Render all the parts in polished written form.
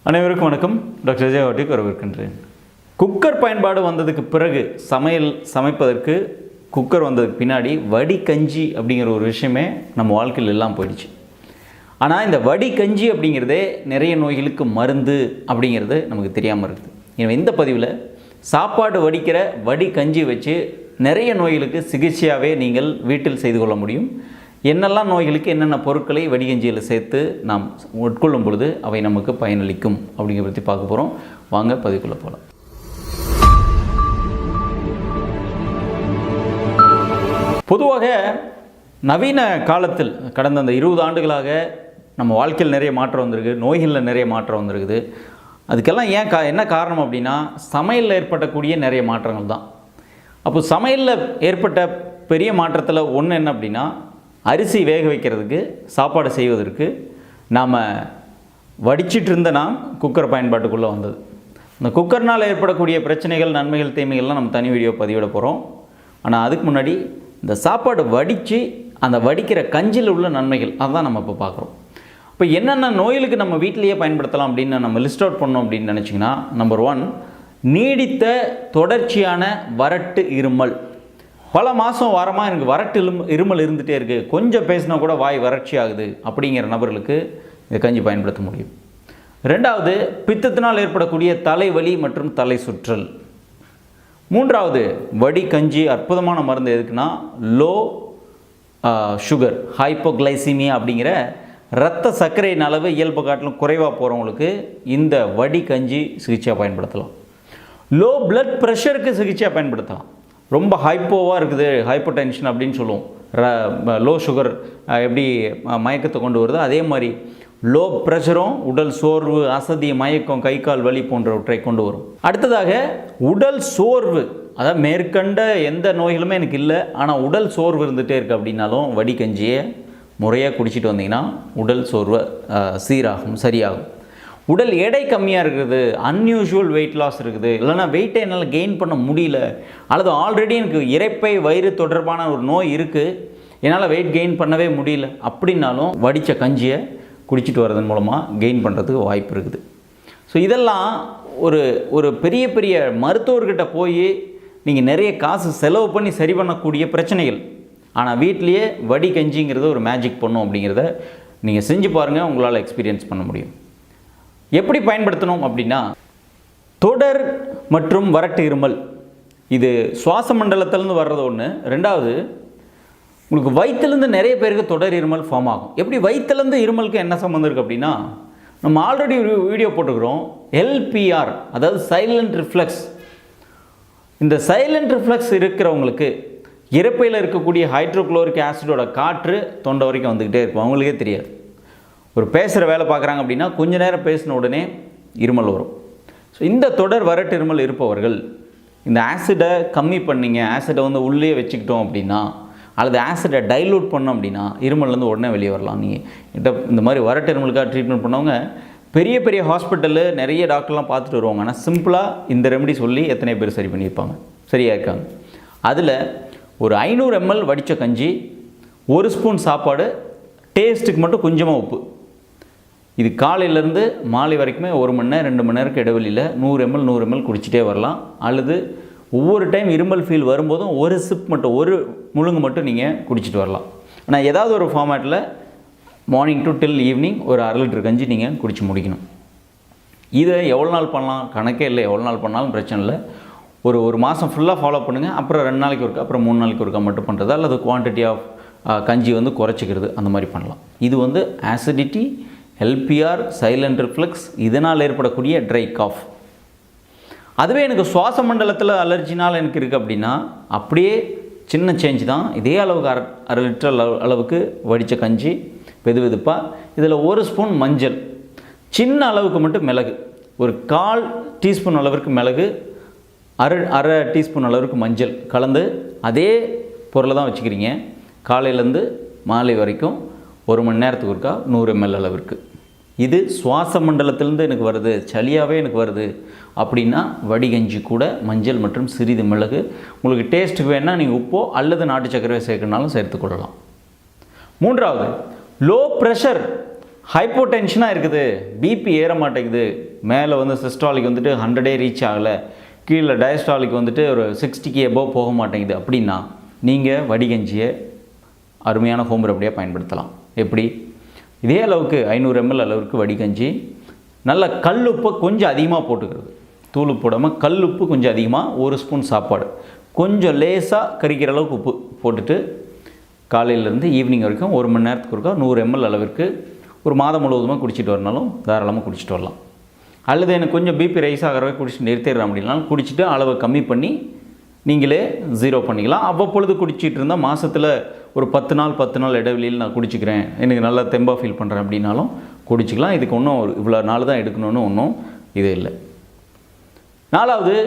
அனைவருக்கும் வணக்கம். டாக்டர் ஜெயவாட்டிக்கு வரவேற்கின்றேன். குக்கர் பயன்பாடு வந்ததுக்கு பிறகு சமைப்பதற்கு குக்கர் வந்ததுக்கு பின்னாடி வடிகஞ்சி அப்படிங்கிற ஒரு விஷயமே நம்ம வாழ்க்கையில் எல்லாம் போயிடுச்சு. ஆனால் இந்த வடிகஞ்சி அப்படிங்கிறதே நிறைய நோய்களுக்கு மருந்து அப்படிங்கிறது நமக்கு தெரியாமல் இருக்குது. எனவே இந்த பதிவில் சாப்பாடு வடிக்கிற வடிகஞ்சி வச்சு நிறைய நோய்களுக்கு சிகிச்சையாகவே நீங்கள் வீட்டில் செய்து கொள்ள முடியும். என்னெல்லாம் நோய்களுக்கு என்னென்ன பொருட்களை வடிகஞ்சியில் சேர்த்து நாம் உட்கொள்ளும் பொழுது அவை நமக்கு பயனளிக்கும் அப்படிங்கிறத பற்றி பார்க்க போகிறோம். வாங்க பதிவுக்குள்ளே போகலாம். பொதுவாக நவீன காலத்தில் கடந்த அந்த 20 ஆண்டுகளாக நம்ம வாழ்க்கையில் நிறைய மாற்றம் வந்திருக்கு, நோய்களில் நிறைய மாற்றம் வந்திருக்குது. அதுக்கெல்லாம் என்ன காரணம் அப்படின்னா சமையலில் ஏற்படக்கூடிய நிறைய மாற்றங்கள் தான். அப்போ சமையலில் ஏற்பட்ட பெரிய மாற்றத்தில் ஒன்று என்ன அப்படின்னா, அரிசி வேக வைக்கிறதுக்கு சாப்பாடு செய்வதற்கு நாம் வடிச்சிட்டு இருந்த நாம் குக்கர் பயன்பாட்டுக்குள்ளே வந்தது. இந்த குக்கர்னால் ஏற்படக்கூடிய பிரச்சனைகள், நன்மைகள், தீமைகள்லாம் நம்ம தனி வீடியோ பதிவிட போகிறோம். ஆனால் அதுக்கு முன்னாடி இந்த சாப்பாடு வடித்து அந்த வடிக்கிற கஞ்சியில் உள்ள நன்மைகள் அதுதான் நம்ம இப்போ பார்க்குறோம். இப்போ என்னென்ன நோய்களுக்கு நம்ம வீட்டிலையே பயன்படுத்தலாம் அப்படின்னு நம்ம லிஸ்ட் அவுட் பண்ணோம் அப்படின்னு நினச்சிங்கன்னா, நம்பர் 1, நீடித்த தொடர்ச்சியான வறட்டு இருமல். பல மாதம் வாரமாக எனக்கு வறட்டு இருமல் இருந்துகிட்டே இருக்குது, கொஞ்சம் பேசினா கூட வாய் வறட்சி ஆகுது அப்படிங்கிற நபர்களுக்கு இந்த கஞ்சி பயன்படுத்த முடியும். 2வது, பித்தத்தினால் ஏற்படக்கூடிய தலைவலி மற்றும் தலை சுற்றல். 3வது, வடி கஞ்சி அற்புதமான மருந்து எதுக்குன்னா, லோ சுகர் ஹைப்போகிளைசிமியா அப்படிங்கிற இரத்த சர்க்கரையின் அளவு இயல்பு காட்டிலும் குறைவாக போகிறவங்களுக்கு இந்த வடி கஞ்சி சிகிச்சையாக பயன்படுத்தலாம். லோ பிளட் ப்ரெஷருக்கு சிகிச்சையாக பயன்படுத்தலாம். ரொம்ப ஹைப்போவாக இருக்குது, ஹைப்போ டென்ஷன் அப்படின்னு சொல்லுவோம். லோ சுகர் எப்படி மயக்கத்தை கொண்டு வருதோ அதே மாதிரி லோ ப்ரெஷரும் உடல் சோர்வு, அசதி, மயக்கம், கை கால் வலி போன்றவற்றை கொண்டு வரும். அடுத்ததாக உடல் சோர்வு, அதாவது மேற்கண்ட எந்த நோய்களுமே எனக்கு இல்லை, ஆனால் உடல் சோர்வு இருந்துகிட்டே இருக்குது அப்படின்னாலும் வடிகஞ்சியை முறையாக குடிச்சிட்டு வந்தீங்கன்னா உடல் சோர்வு சீராகும், சரியாகும். உடல் எடை கம்மியாக இருக்குது, அன்யூஷுவல் வெயிட் லாஸ் இருக்குது, இல்லைனா வெயிட்டை என்னால் கெயின் பண்ண முடியல, அல்லது ஆல்ரெடி எனக்கு இரைப்பை வயிறு தொடர்பான ஒரு நோய் இருக்குது, என்னால் வெயிட் கெயின் பண்ணவே முடியல அப்படின்னாலும் வடித்த கஞ்சியை குடிச்சிட்டு வர்றதன் மூலமாக கெயின் பண்ணுறதுக்கு வாய்ப்பு இருக்குது. ஸோ இதெல்லாம் ஒரு பெரிய பெரிய மருத்துவர்கிட்ட போய் நீங்கள் நிறைய காசு செலவு பண்ணி சரி பண்ணக்கூடிய பிரச்சனைகள். ஆனால் வீட்லேயே வடி கஞ்சிங்கிறது ஒரு மேஜிக் பண்ணும் அப்படிங்கிறத நீங்கள் செஞ்சு பாருங்கள், உங்களால் எக்ஸ்பீரியன்ஸ் பண்ண முடியும். எப்படி பயன்படுத்தணும் அப்படின்னா, தொடர் மற்றும் வறட்டு இருமல் இது சுவாச மண்டலத்திலேருந்து வர்றது ஒன்று. 2வது, உங்களுக்கு வயிற்றுலேருந்து நிறைய பேருக்கு தொடர் இருமல் ஃபார்ம் ஆகும். எப்படி வயிற்றுலேருந்து இருமலுக்கு என்ன சம்மந்தம் இருக்குது அப்படின்னா, நம்ம ஆல்ரெடி வீடியோ போட்டுக்கிறோம். எல்பிஆர் அதாவது சைலண்ட் ரிஃப்ளெக்ஸ். இந்த சைலண்ட் ரிஃப்ளெக்ஸ் இருக்கிறவங்களுக்கு இறப்பையில் இருக்கக்கூடிய ஹைட்ரோக்ளோரிக் ஆசிடோட காற்று தொண்டை வரைக்கும் வந்துக்கிட்டே இருக்கும், அவங்களுக்கே தெரியாது. ஒரு பேசுகிற வேலை பார்க்குறாங்க அப்படின்னா கொஞ்ச நேரம் பேசின உடனே இருமல் வரும். ஸோ இந்த தொடர் வறட்டு இருமல் இருப்பவர்கள் இந்த ஆசிடை கம்மி பண்ணிங்க, ஆசிடை உள்ளே வச்சுக்கிட்டோம் அப்படின்னா, அல்லது ஆசிடை டைலூட் பண்ணோம் அப்படின்னா இருமல்லேருந்து உடனே வெளியே வரலாம். நீங்கள் இந்த மாதிரி வறட்டு இருமலுக்காக ட்ரீட்மெண்ட் பண்ணவங்க பெரிய பெரிய ஹாஸ்பிட்டலில் நிறைய டாக்டர்லாம் பார்த்துட்டு வருவாங்க. ஆனால் சிம்பிளாக இந்த ரெமெடி சொல்லி எத்தனை பேர் சரி பண்ணியிருப்பாங்க, சரியாக இருக்காங்க. அதில் ஒரு 500 ml வடித்த கஞ்சி, 1 ஸ்பூன் சாப்பாடு, டேஸ்ட்டுக்கு மட்டும் கொஞ்சமாக உப்பு. இது காலையிலேருந்து மாலை வரைக்குமே 1 மணி நேரம் 2 மணி நேரத்துக்கு இடைவெளியில் 100 ml குடிச்சிட்டே வரலாம். அல்லது ஒவ்வொரு டைம் இருமல் ஃபீல் வரும்போதும் ஒரு சிப் மட்டும், ஒரு முழுங்கு மட்டும் நீங்கள் குடிச்சிட்டு வரலாம். ஆனால் ஏதாவது ஒரு ஃபார்மேட்டில் மார்னிங் டு டில் ஈவினிங் ஒரு 1/2 லிட்டர் கஞ்சி நீங்கள் குடிச்சு முடிக்கணும். இதை எவ்வளோ நாள் பண்ணலாம் கணக்கே இல்லை, எவ்வளோ நாள் பண்ணாலும் பிரச்சனை இல்லை. ஒரு மாதம் ஃபுல்லாக ஃபாலோ பண்ணுங்கள். அப்புறம் 2 நாளைக்கு ஒருக்கா, அப்புறம் 3 நாளைக்கு ஒருக்கா மட்டும் பண்ணுறது, அல்லது குவான்டிட்டி ஆஃப் கஞ்சி குறைச்சிக்கிறது, அந்த மாதிரி பண்ணலாம். இது ஆசிடிட்டி, எல்பிஆர், சைலண்ட் ரிஃப்ளெக்ஸ், இதனால் ஏற்படக்கூடிய ட்ரை காஃப். அதுவே எனக்கு சுவாச மண்டலத்தில் அலர்ஜினால் எனக்கு இருக்குது அப்படின்னா அப்படியே சின்ன சேஞ்ச் தான். இதே அளவுக்கு 1/2 லிட்டர் அளவுக்கு வடித்த கஞ்சி வெது வெதுப்பாக, இதில் 1 ஸ்பூன் மஞ்சள், சின்ன அளவுக்கு மட்டும் மிளகு, ஒரு 1/4 டீஸ்பூன் அளவிற்கு மிளகு, அரை டீஸ்பூன் அளவுக்கு மஞ்சள் கலந்து அதே பொருளை தான் வச்சுக்கிறீங்க. காலையிலேருந்து மாலை வரைக்கும் 1 மணி நேரத்துக்கு ஒருக்கா 100 ml அளவிற்கு. இது சுவாச மண்டலத்திலேருந்து எனக்கு வருது, சளியாகவே எனக்கு வருது அப்படின்னா வடிகஞ்சி கூட மஞ்சள் மற்றும் சிறிது மிளகு, உங்களுக்கு டேஸ்ட்டுக்கு வேணால் நீங்கள் உப்போ அல்லது நாட்டு சர்க்கரையோ சேர்க்கணுனாலும் சேர்த்துக்கொள்ளலாம். 3வது, லோ ப்ரெஷர் ஹைப்போடென்ஷனாக இருக்குது, பிபி ஏற மாட்டேங்குது, மேலே வந்து சிஸ்டாலிக் வந்துட்டு 100 ரீச் ஆகலை, கீழே டயஸ்டாலிக் வந்துட்டு ஒரு 60க்கு எபோவ் போக மாட்டேங்குது அப்படின்னா நீங்கள் வடிகஞ்சியை அருமையான ஹோம் ரெமடியாக பயன்படுத்தலாம். எப்படி? இதே அளவுக்கு 500 ml அளவுக்கு வடிகஞ்சி, நல்ல கல்லுப்பை கொஞ்சம் அதிகமாக போட்டுக்கிறது, தூள் போடாமல் கல்லுப்பு கொஞ்சம் அதிகமாக, 1 ஸ்பூன் சாப்பாடு, கொஞ்சம் லேசாக கரிக்கிற அளவுக்கு உப்பு போட்டுட்டு காலையிலேருந்து ஈவினிங் வரைக்கும் 1 மணி நேரத்துக்கு ஒருக்கா 100 ml அளவிற்கு ஒரு மாதம் முழுவதுமாக குடிச்சிட்டு வரனாலும் தாராளமாக குடிச்சிட்டு வரலாம். அல்லது எனக்கு கொஞ்சம் பிபி ரைஸ் ஆகிறவே குடிச்சிட்டு நிறுத்திடுறேன் அப்படின்னாலும் குடிச்சிட்டு அளவை கம்மி பண்ணி நீங்களே 0 பண்ணிக்கலாம். அவ்வப்பொழுது குடிச்சிட்டு இருந்தால் மாதத்தில் ஒரு 10 நாள் இடைவெளியில் நான் குடிச்சிக்கிறேன், எனக்கு நல்லா தெம்பாக ஃபீல் பண்ணுறேன் அப்படின்னாலும் குடிச்சிக்கலாம். இதுக்கு ஒன்றும் இவ்வளோ நாள் தான் எடுக்கணும்னு ஒன்றும் இது இல்லை. 4வது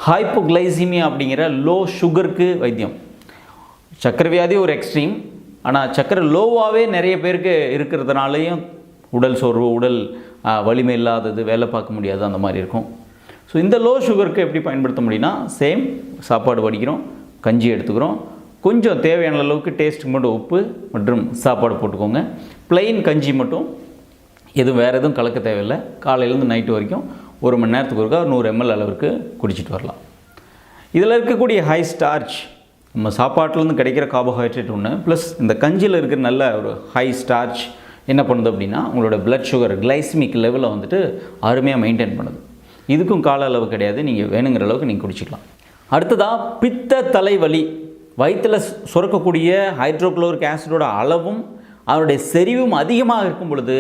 ஹைப்போகிளைசிமியா அப்படிங்கிற லோ சுகருக்கு வைத்தியம். சர்க்கரை வியாதி ஒரு எக்ஸ்ட்ரீம், ஆனால் சர்க்கரை லோவாகவே நிறைய பேருக்கு இருக்கிறதுனாலையும் உடல் சோர்வு, உடல் வலிமை இல்லாதது, வேலை பார்க்க முடியாது, அந்த மாதிரி இருக்கும். ஸோ இந்த லோ சுகருக்கு எப்படி பயன்படுத்த முடியும்னா, சேம் சாப்பாடு வடிக்கிறோம், கஞ்சி எடுத்துக்கிறோம், கொஞ்சம் தேவையான அளவுக்கு டேஸ்ட்டுக்கு மட்டும் உப்பு மற்றும் சாப்பாடு போட்டுக்கோங்க. ப்ளைன் கஞ்சி மட்டும், எதுவும் வேறு எதுவும் கலக்க தேவையில்லை. காலையிலேருந்து நைட்டு வரைக்கும் 1 மணி நேரத்துக்கு ஒருக்கா 100 ml அளவுக்கு குடிச்சிட்டு வரலாம். இதில் இருக்கக்கூடிய ஹை ஸ்டார்ச், நம்ம சாப்பாட்டிலேருந்து கிடைக்கிற கார்போஹைட்ரேட் ஒன்று, ப்ளஸ் இந்த கஞ்சியில் இருக்கிற நல்ல ஒரு ஹை ஸ்டார்ச் என்ன பண்ணுது அப்படின்னா உங்களோட பிளட் சுகர் கிளைசிமிக் லெவலை வந்துட்டு அருமையாக மெயின்டைன் பண்ணுது. இதுக்கும் கால அளவு கிடையாது, நீங்கள் வேணுங்கிற அளவுக்கு நீங்கள் குடிச்சிக்கலாம். அடுத்ததாக பித்த தலைவலி. வயிற்றில் சுரக்கக்கூடிய ஹைட்ரோக்ளோரிக் ஆசிடோட அளவும் அதனுடைய செறிவும் அதிகமாக இருக்கும் பொழுது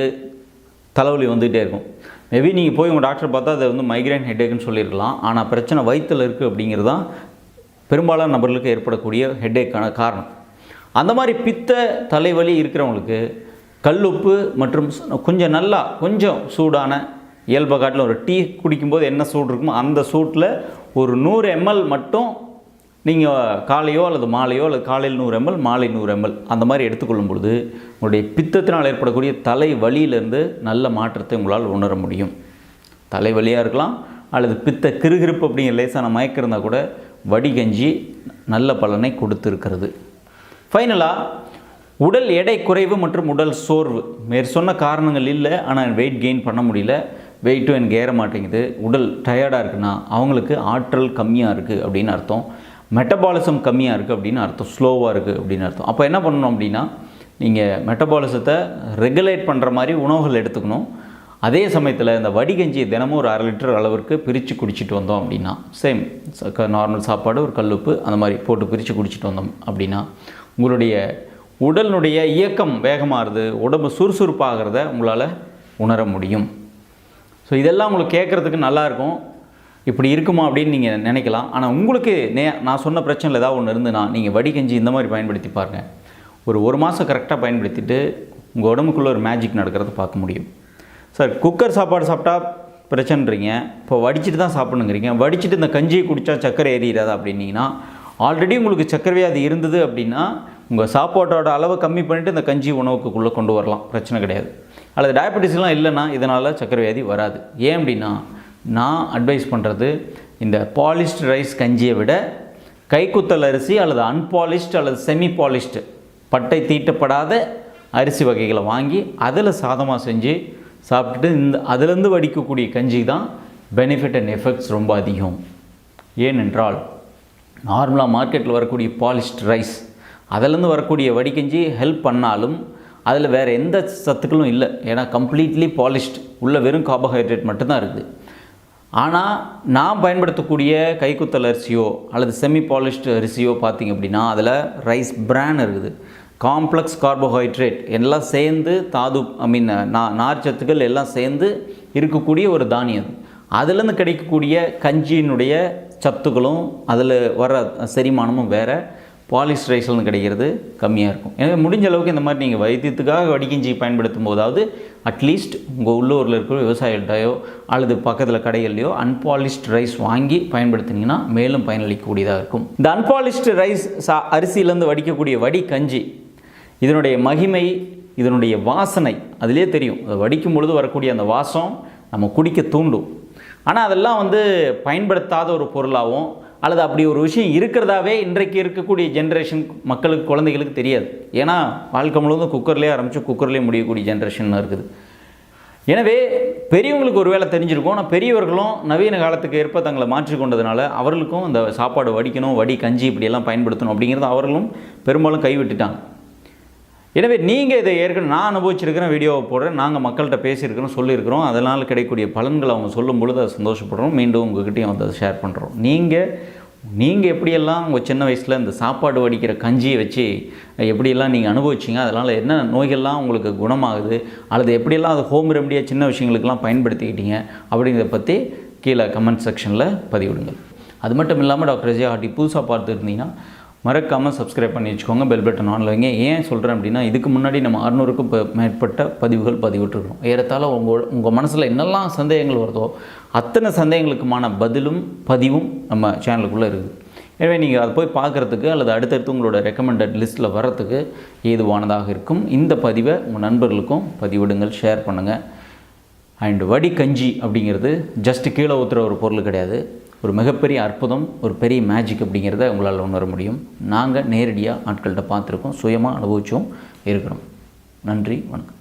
தலைவலி வந்துகிட்டே இருக்கும். மேபி நீங்கள் போய் உங்கள் டாக்டர் பார்த்தா அதை வந்து மைக்ரைன் ஹெட்டேக்குன்னு சொல்லியிருக்கலாம். ஆனால் பிரச்சனை வயிற்றில் இருக்குது அப்படிங்கிறது தான் பெரும்பாலான நபர்களுக்கு ஏற்படக்கூடிய ஹெட்டேக்கான காரணம். அந்த மாதிரி பித்த தலைவலி இருக்கிறவங்களுக்கு கல்லுப்பு மற்றும் கொஞ்சம் சூடான இயல்பை காட்டில் ஒரு டீ குடிக்கும்போது என்ன சூடு இருக்குமோ அந்த சூட்டில் ஒரு 100 ml மட்டும் நீங்கள் காலையோ அல்லது மாலையோ அல்லது காலையில் 100 ml மாலை 100 ml அந்த மாதிரி எடுத்துக்கொள்ளும் பொழுது உங்களுடைய பித்தத்தினால் ஏற்படக்கூடிய தலைவலியிலேருந்து நல்ல மாற்றத்தை உங்களால் உணர முடியும். தலைவலியாக இருக்கலாம் அல்லது பித்த கிருகிருப்பு அப்படிங்கிற லேசான மயக்கம் இருந்தால் கூட வடிகஞ்சி நல்ல பலனை கொடுத்துருக்கிறது. ஃபைனலாக உடல் எடை குறைவு மற்றும் உடல் சோர்வு. சொன்ன காரணங்கள் இல்லை, ஆனால் வெயிட் கெயின் பண்ண முடியல, வெயிட்டும் எனக்கு ஏற மாட்டேங்குது, உடல் டயர்டாக இருக்குன்னா அவங்களுக்கு ஆற்றல் கம்மியாக இருக்குது அப்படின்னு அர்த்தம், மெட்டபாலிசம் கம்மியாக இருக்குது அப்படின்னு அர்த்தம், ஸ்லோவாக இருக்குது அப்படின்னு அர்த்தம். அப்போ என்ன பண்ணணும் அப்படின்னா நீங்கள் மெட்டபாலிசத்தை ரெகுலேட் பண்ணுற மாதிரி உணவுகள் எடுத்துக்கணும். அதே சமயத்தில் இந்த வடிகஞ்சி தினமும் ஒரு 1/2 லிட்டர் அளவிற்கு பிரித்து குடிச்சிட்டு வந்தோம் அப்படின்னா, சேம் நார்மல் சாப்பாடு ஒரு கல்லுப்பு அந்த மாதிரி போட்டு பிரித்து குடிச்சிட்டு வந்தோம் அப்படின்னா உங்களுடைய உடலினுடைய இயக்கம் வேகமாகுது, உடம்பு சுறுசுறுப்பாகிறத உங்களால் உணர முடியும். ஸோ இதெல்லாம் உங்களுக்கு கேட்குறதுக்கு நல்லாயிருக்கும், இப்படி இருக்குமா அப்படின்னு நீங்கள் நினைக்கலாம். ஆனால் உங்களுக்கு நான் சொன்ன பிரச்சனையில் ஏதாவது ஒன்று இருந்துன்னா நீங்கள் வடிகஞ்சி இந்த மாதிரி பயன்படுத்தி பாருங்கள். ஒரு மாதம் கரெக்டாக பயன்படுத்திட்டு உங்கள் உடம்புக்குள்ளே ஒரு மேஜிக் நடக்கிறத பார்க்க முடியும். சார் குக்கர் சாப்பாடு சாப்பிட்டா பிரச்சனைறீங்க, இப்போ வடிச்சிட்டு தான் சாப்பிடணுங்கிறீங்க, வடிச்சிட்டு இந்த கஞ்சியை குடித்தா சர்க்கரை ஏறிடாதா அப்படின்னீங்கன்னா, ஆல்ரெடி உங்களுக்கு சர்க்கரை வியாதி இருந்தது அப்படின்னா உங்கள் சாப்பாட்டோட அளவை கம்மி பண்ணிவிட்டு இந்த கஞ்சி உணவுக்குள்ளே கொண்டு வரலாம், பிரச்சனை கிடையாது. அல்லது டயபெட்டிஸ்லாம் இல்லைன்னா இதனால் சர்க்கரை வியாதி வராது. ஏன் அப்படின்னா நான் அட்வைஸ் பண்ணுறது இந்த பாலிஷ்டு ரைஸ் கஞ்சியை விட கைக்குத்தல் அரிசி அல்லது அன்பாலிஷ்டு அல்லது செமி பாலிஷ்டு பட்டை தீட்டப்படாத அரிசி வகைகளை வாங்கி அதில் சாதமாக செஞ்சு சாப்பிட்டுட்டு அதிலேருந்து வடிக்கக்கூடிய கஞ்சி தான் பெனிஃபிட் அண்ட் எஃபெக்ட்ஸ் ரொம்ப அதிகம். ஏனென்றால் நார்மலாக மார்க்கெட்டில் வரக்கூடிய பாலிஷ்டு ரைஸ் அதிலேருந்து வரக்கூடிய வடிகஞ்சி ஹெல்ப் பண்ணாலும் அதில் வேறு எந்த சத்துக்களும் இல்லை, ஏன்னா கம்ப்ளீட்லி பாலிஷ்டு, உள்ள வெறும் கார்போஹைட்ரேட் மட்டும்தான் இருக்குது. ஆனால் நான் பயன்படுத்தக்கூடிய கைக்குத்தல் அரிசியோ அல்லது செமி பாலிஷ்டு அரிசியோ பார்த்திங்க அப்படின்னா அதில் ரைஸ் பிரான் இருக்குது, காம்ப்ளெக்ஸ் கார்போஹைட்ரேட் எல்லாம் சேர்ந்து நார்ச்சத்துக்கள் எல்லாம் சேர்ந்து இருக்கக்கூடிய ஒரு தானியம். அதுலேருந்து கிடைக்கக்கூடிய கஞ்சியினுடைய சத்துக்களும் அதில் வர செரிமானமும் வேறு, பாலிஷ் ரைஸ்லேருந்து கிடைக்கிறது கம்மியாக இருக்கும். எனவே முடிஞ்ச அளவுக்கு இந்த மாதிரி நீங்கள் வைத்தியத்துக்காக வடிகஞ்சி பயன்படுத்தும் போதாவது அட்லீஸ்ட் உங்கள் உள்ளூரில் இருக்கிற விவசாயிகள்டையோ அல்லது பக்கத்தில் கடைகள்லையோ அன்பாலிஷ்டு ரைஸ் வாங்கி பயன்படுத்தினீங்கன்னா மேலும் பயனளிக்கக்கூடியதாக இருக்கும். இந்த அன்பாலிஷ்டு ரைஸ் அரிசியிலேருந்து வடிக்கக்கூடிய வடி கஞ்சி இதனுடைய மகிமை, இதனுடைய வாசனை அதிலே தெரியும். அதை வடிக்கும் பொழுது வரக்கூடிய அந்த வாசம் நம்ம குடிக்க தூண்டும். ஆனால் அதெல்லாம் பயன்படுத்தாத ஒரு பொருளாகவும் அல்லது அப்படி ஒரு விஷயம் இருக்கிறதாவே இன்றைக்கு இருக்கக்கூடிய ஜென்ரேஷன் மக்களுக்கு, குழந்தைகளுக்கு தெரியாது. ஏன்னா வாழ்க்கை முழுவதும் குக்கர்லேயே ஆரம்பித்து குக்கர்லேயே முடியக்கூடிய ஜென்ரேஷன் இருக்குது. எனவே பெரியவங்களுக்கு ஒரு வேளை தெரிஞ்சிருக்கும். ஆனால் பெரியவர்களும் நவீன காலத்துக்கு ஏற்ப தங்களை மாற்றிக்கொண்டதுனால அவர்களுக்கும் இந்த சாப்பாடு வடிக்கணும், வடி கஞ்சி இப்படியெல்லாம் பயன்படுத்தணும் அப்படிங்கிறது அவர்களும் பெரும்பாலும் கைவிட்டுட்டாங்க. எனவே நீங்கள் இதை ஏற்கனவே நான் அனுபவிச்சிருக்கிறேன், வீடியோவை போடுறேன், நாங்கள் மக்கள்கிட்ட பேசியிருக்கிறோம், சொல்லியிருக்கிறோம். அதனால் கிடைக்கக்கூடிய பலன்களை அவங்க சொல்லும் பொழுது அதை சந்தோஷப்படுறோம். மீண்டும் உங்கள்கிட்டையும் வந்து அதை ஷேர் பண்ணுறோம். நீங்கள் எப்படியெல்லாம் உங்கள் சின்ன வயசில் இந்த சாப்பாடு வடிக்கிற கஞ்சியை வச்சு எப்படியெல்லாம் நீங்கள் அனுபவிச்சிங்க, அதனால் என்ன நோய்கள்லாம் உங்களுக்கு குணமாகுது, அல்லது எப்படியெல்லாம் அது ஹோம் ரெமடியாக சின்ன விஷயங்களுக்கெல்லாம் பயன்படுத்திக்கிட்டீங்க அப்படிங்கிறத பற்றி கீழே கமெண்ட் செக்ஷனில் பதிவிடுங்கள். அது மட்டும் இல்லாமல் டாக்டர் எஸ் ஜே ஆர்டி புதுசாக பார்த்துருந்தீங்கன்னா மறக்காமல் சப்ஸ்கிரைப் பண்ணி வச்சுக்கோங்க, பெல் பட்டன் ஆனில் வைங்க. ஏன் சொல்கிறேன் அப்படின்னா, இதுக்கு முன்னாடி நம்ம 600க்கும் மேற்பட்ட பதிவுகள் பதிவிட்டுருக்கோம். ஏறத்தாழ உங்கள் மனசில் என்னெல்லாம் சந்தேகங்கள் வருதோ அத்தனை சந்தேகங்களுக்குமான பதிலும் பதிவும் நம்ம சேனலுக்குள்ளே இருக்குது. எனவே நீங்கள் அதை போய் பார்க்குறதுக்கு அல்லது அடுத்தடுத்து உங்களோட ரெக்கமெண்டட் லிஸ்ட்டில் வர்றதுக்கு ஏதுவானதாக இருக்கும். இந்த பதிவை உங்கள் நண்பர்களுக்கும் பதிவிடுங்கள், ஷேர் பண்ணுங்கள். அண்ட் வடி கஞ்சி அப்படிங்கிறது ஜஸ்ட்டு கீழே ஊற்றுற ஒரு பொருள் கிடையாது. ஒரு மிகப்பெரிய அற்புதம், ஒரு பெரிய மேஜிக் அப்படிங்கிறத உங்களால் உணர முடியும். நாங்கள் நேரடியாக ஆட்கள்கிட்ட பார்த்துருக்கோம், சுயமாக அனுபவித்தோம் இருக்கிறோம். நன்றி, வணக்கம்.